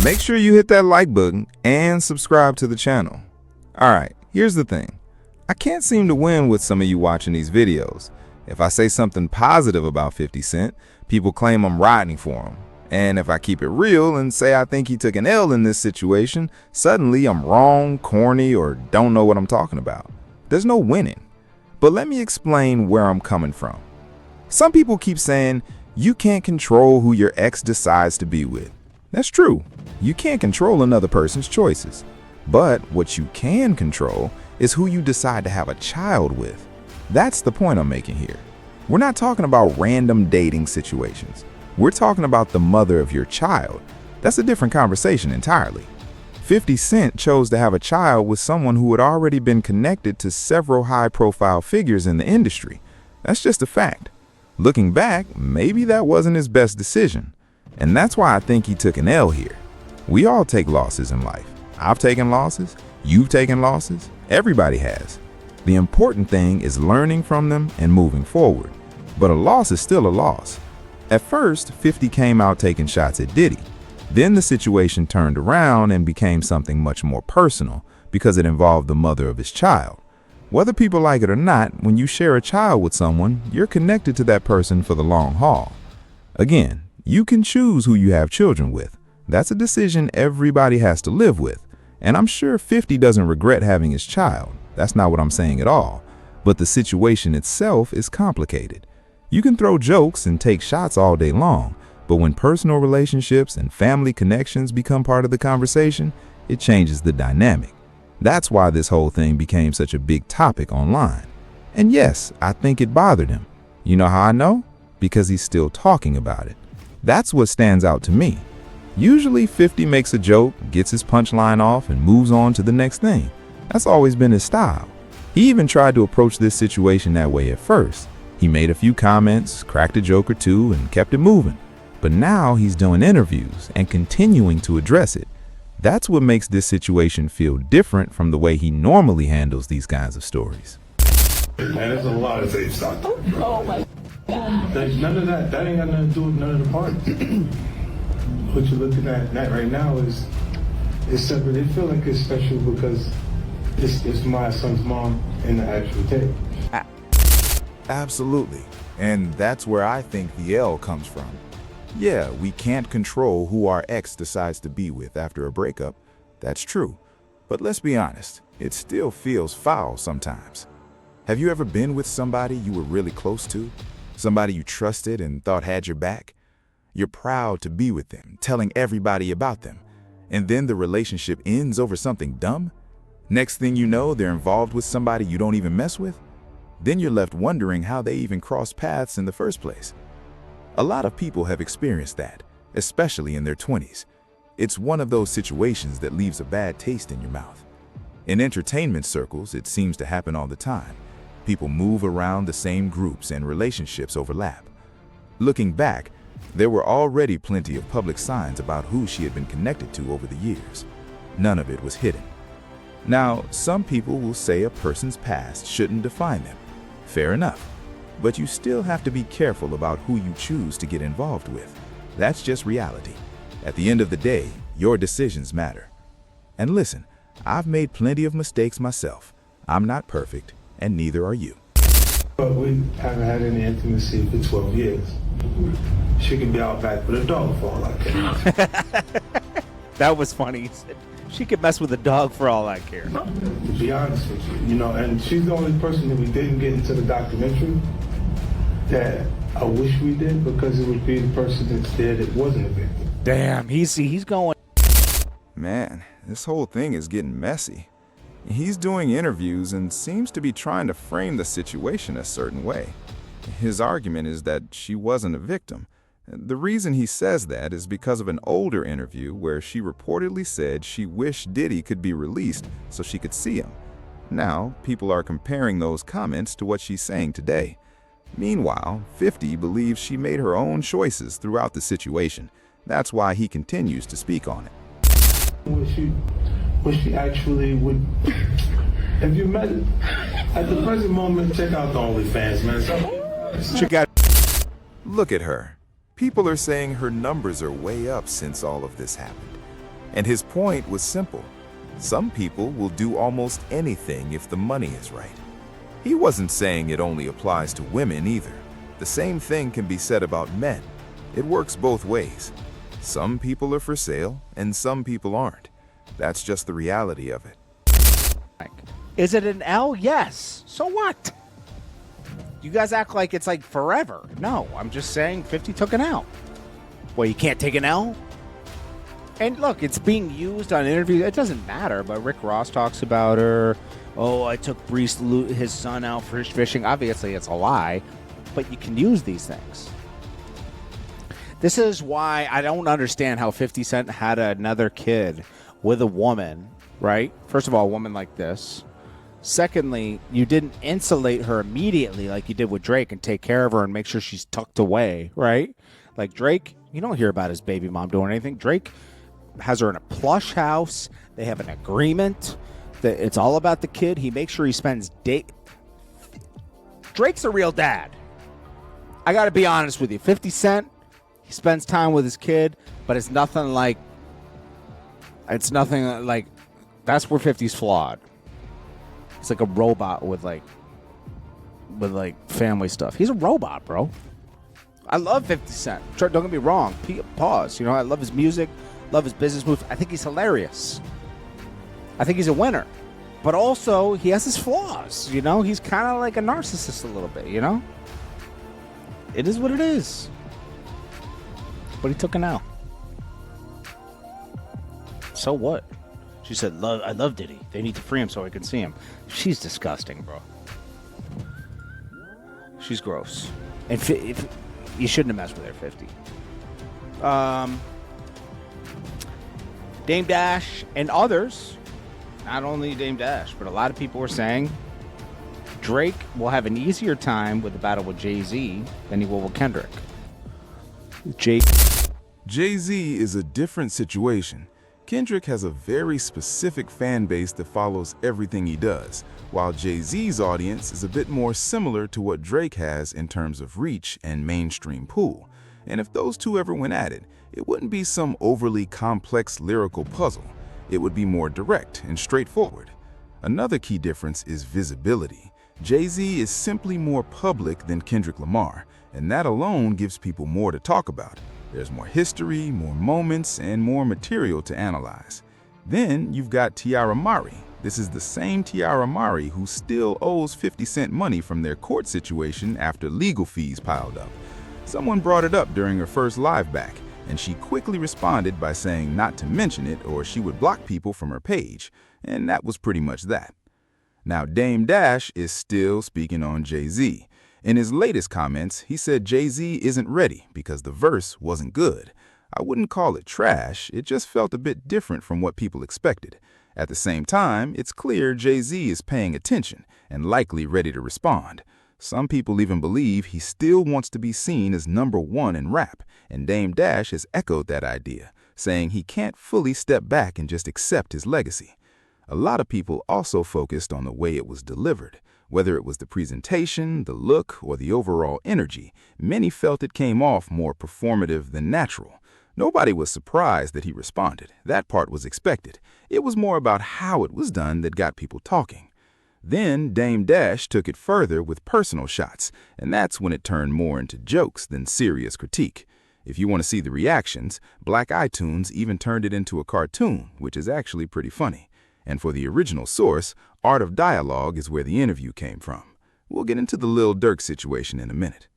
Make sure you hit that like button and subscribe to the channel. Alright, here's the thing. I can't seem to win with some of you watching these videos. If I say something positive about 50 Cent, people claim I'm riding for him. And if I keep it real and say I think he took an L in this situation, suddenly I'm wrong, corny, or don't know what I'm talking about. There's no winning. But let me explain where I'm coming from. Some people keep saying you can't control who your ex decides to be with. That's true. You can't control another person's choices. But what you can control is who you decide to have a child with. That's the point I'm making here. We're not talking about random dating situations. We're talking about the mother of your child. That's a different conversation entirely. 50 Cent chose to have a child with someone who had already been connected to several high-profile figures in the industry. That's just a fact. Looking back, maybe that wasn't his best decision. And that's why I think he took an L here. We all take losses in life. I've taken losses. You've taken losses. Everybody has. The important thing is learning from them and moving forward. But a loss is still a loss. At first, 50 came out taking shots at Diddy. Then the situation turned around and became something much more personal because it involved the mother of his child. Whether people like it or not, when you share a child with someone, you're connected to that person for the long haul. Again, you can choose who you have children with. That's a decision everybody has to live with. And I'm sure 50 doesn't regret having his child. That's not what I'm saying at all. But the situation itself is complicated. You can throw jokes and take shots all day long, but when personal relationships and family connections become part of the conversation, it changes the dynamic. That's why this whole thing became such a big topic online. And yes, I think it bothered him. You know how I know? Because he's still talking about it. That's what stands out to me. Usually 50 makes a joke, gets his punchline off, and moves on to the next thing. That's always been his style. He even tried to approach this situation that way at first. He made a few comments, cracked a joke or two, and kept it moving. But now he's doing interviews and continuing to address it. That's what makes this situation feel different from the way he normally handles these kinds of stories. Man, there's a lot of safe stock. Oh my God. None of that. That ain't got nothing to do with none of the parties. What you're looking at right now is separate. It feel like it's special because it's my son's mom in the actual tape. Absolutely. And that's where I think the L comes from. Yeah, we can't control who our ex decides to be with after a breakup. That's true. But let's be honest, it still feels foul sometimes. Have you ever been with somebody you were really close to? Somebody you trusted and thought had your back? You're proud to be with them, telling everybody about them. And then the relationship ends over something dumb? Next thing you know, they're involved with somebody you don't even mess with? Then you're left wondering how they even crossed paths in the first place. A lot of people have experienced that, especially in their 20s. It's one of those situations that leaves a bad taste in your mouth. In entertainment circles, it seems to happen all the time. People move around the same groups and relationships overlap. Looking back, there were already plenty of public signs about who she had been connected to over the years. None of it was hidden. Now, some people will say a person's past shouldn't define them. Fair enough. But you still have to be careful about who you choose to get involved with. That's just reality. At the end of the day, your decisions matter. And listen, I've made plenty of mistakes myself. I'm not perfect, and neither are you. But we haven't had any intimacy for 12 years. She can be out back with a dog for all I care. That was funny. He said, she could mess with a dog for all I care. To be honest with you, and she's the only person that we didn't get into the documentary that I wish we did, because it would be the person that's there that wasn't a victim. Damn, he's going. Man, this whole thing is getting messy. He's doing interviews and seems to be trying to frame the situation a certain way. His argument is that she wasn't a victim. The reason he says that is because of an older interview where she reportedly said she wished Diddy could be released so she could see him. Now, people are comparing those comments to what she's saying today. Meanwhile, 50 believes she made her own choices throughout the situation. That's why he continues to speak on it. What she actually would... Have you met it? At the present moment, check out the OnlyFans, man. Check out. Look at her. People are saying her numbers are way up since all of this happened. And his point was simple. Some people will do almost anything if the money is right. He wasn't saying it only applies to women either. The same thing can be said about men. It works both ways. Some people are for sale and some people aren't. That's just the reality of it. Is it an L? Yes. So what? You guys act like it's like forever. No, I'm just saying 50 took an L. Well, you can't take an L? And look, it's being used on interviews. It doesn't matter, but Rick Ross talks about her. Oh, I took Brees, his son, out for fishing. Obviously, it's a lie, but you can use these things. This is why I don't understand how 50 Cent had another kid with a woman, right? First of all, a woman like this. Secondly, you didn't insulate her immediately like you did with Drake and take care of her and make sure she's tucked away, right? Like Drake, you don't hear about his baby mom doing anything. Drake has her in a plush house. They have an agreement that it's all about the kid. He makes sure he spends Drake's a real dad. I got to be honest with you. 50 Cent, he spends time with his kid, but it's nothing like that's where 50's flawed. It's like a robot with family stuff. He's a robot, bro. I love 50 Cent. Don't get me wrong. Pause. You know, I love his music, love his business moves. I think he's hilarious. I think he's a winner. But also, he has his flaws. You know, he's kind of like a narcissist a little bit, you know? It is what it is. But he took an L. So what? She said, I love Diddy. They need to free him so I can see him. She's disgusting, bro. She's gross. And if you shouldn't have messed with her, 50. Dame Dash and others, not only Dame Dash, but a lot of people were saying Drake will have an easier time with the battle with Jay-Z than he will with Kendrick. Jay-Z is a different situation. Kendrick has a very specific fan base that follows everything he does, while Jay-Z's audience is a bit more similar to what Drake has in terms of reach and mainstream pool. And if those two ever went at it, it wouldn't be some overly complex lyrical puzzle. It would be more direct and straightforward. Another key difference is visibility. Jay-Z is simply more public than Kendrick Lamar, and that alone gives people more to talk about. There's more history, more moments, and more material to analyze. Then you've got Tiara Mari. This is the same Tiara Mari who still owes 50 Cent money from their court situation after legal fees piled up. Someone brought it up during her first live back, and she quickly responded by saying not to mention it or she would block people from her page, and that was pretty much that. Now Dame Dash is still speaking on Jay-Z. In his latest comments, he said Jay-Z isn't ready because the verse wasn't good. I wouldn't call it trash, it just felt a bit different from what people expected. At the same time, it's clear Jay-Z is paying attention and likely ready to respond. Some people even believe he still wants to be seen as #1 in rap, and Dame Dash has echoed that idea, saying he can't fully step back and just accept his legacy. A lot of people also focused on the way it was delivered. Whether it was the presentation, the look, or the overall energy, many felt it came off more performative than natural. Nobody was surprised that he responded. That part was expected. It was more about how it was done that got people talking. Then Dame Dash took it further with personal shots, and that's when it turned more into jokes than serious critique. If you want to see the reactions, Black iTunes even turned it into a cartoon, which is actually pretty funny. And for the original source, Art of Dialogue is where the interview came from. We'll get into the Lil Durk situation in a minute.